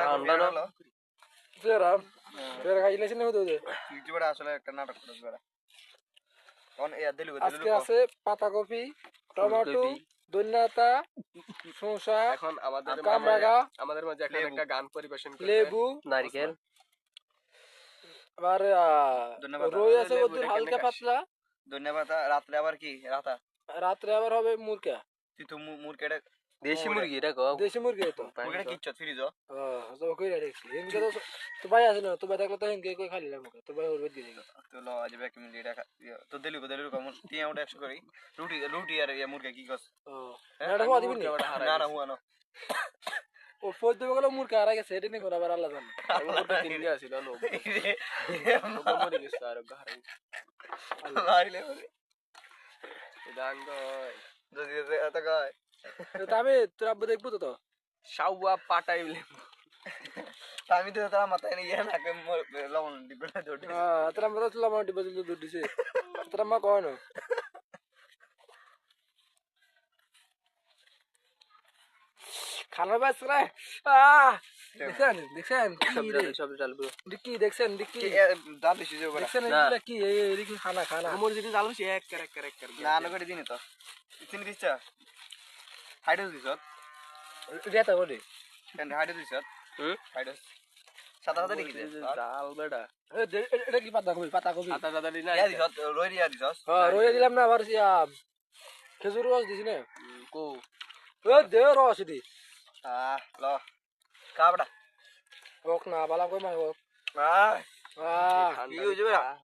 ঠান্ডা না আসলে একটা নাটক করে আজকে আছে পাতাকপি, টমেটো, ধনিয়া, শসা, এখন আমাদের মাঝে একটা গান পরিবেশন করবে লেবু, নারকেল আর রই আছে ওদের হালকা পাতলা। ধন্যবাদ। রাত্রে আবার কি রাত্রে আবার হবে মুরগা। তুই তো মুরগিটা দেশি মুরগি এটা গো দেশি মুরগি তো মুরগিটা কিচ্ছু ফ্রিজ সব কইরা রাখছি হিনকে তো ভাই আছে না তো ভাই দেখলে তো হিনকে কই খাইলাম তো ভাই ওর দিয়ে দিল তো ল আজ এক মিনিট এটা তো দিলু কম তিয়া ওটা 100 করি রুটি আর ইয়া মুরগি কি কস এটা হওয়া দিবি না না হুয়া না ও ফোজ দেবে গেল মুরগা হারা গেছে এটা নি কোন আবার আল্লাহ জানে ওটা তিন দিয়া ছিল নো মরে গেছে আর হারাই মারিলে গান গয় যদি এত গায় তবে তোর আব্বু দেখবো তো শাওয়া পাটাইলে আমি তো তার মাথায় নিয়ে না লবণ ডিবেটা জড়ি তোরা মত লবণ ডিবে দুধ দিছে তোরা মা কয় না খানা বাস রে দেখছেন কি রে সব ডাল ব্রো দেখি দেখছেন ডাল দিছি যে দেখছেন এটা কি এই কি খানা মোর যদি ডাল বসে এক কর না না করে দিনি তো চিনি দিছা হাইড্রোজ দিছ রেতা বলি কেন হাইড্রোজ দিছ হাইড্রোজ সাদা সাদা লিখি দে ডাল বেটা এটা কি পাতাকপি আটা দাদা দিনা ইয়া দিছ রই দিয়া দিছ হ্যাঁ রই দিলাম না আবার খেজুর রস দিছি না কো ও দে রস দি ল কাবড়া ওক না বালা কই মাই ওক কি হইছে বেটা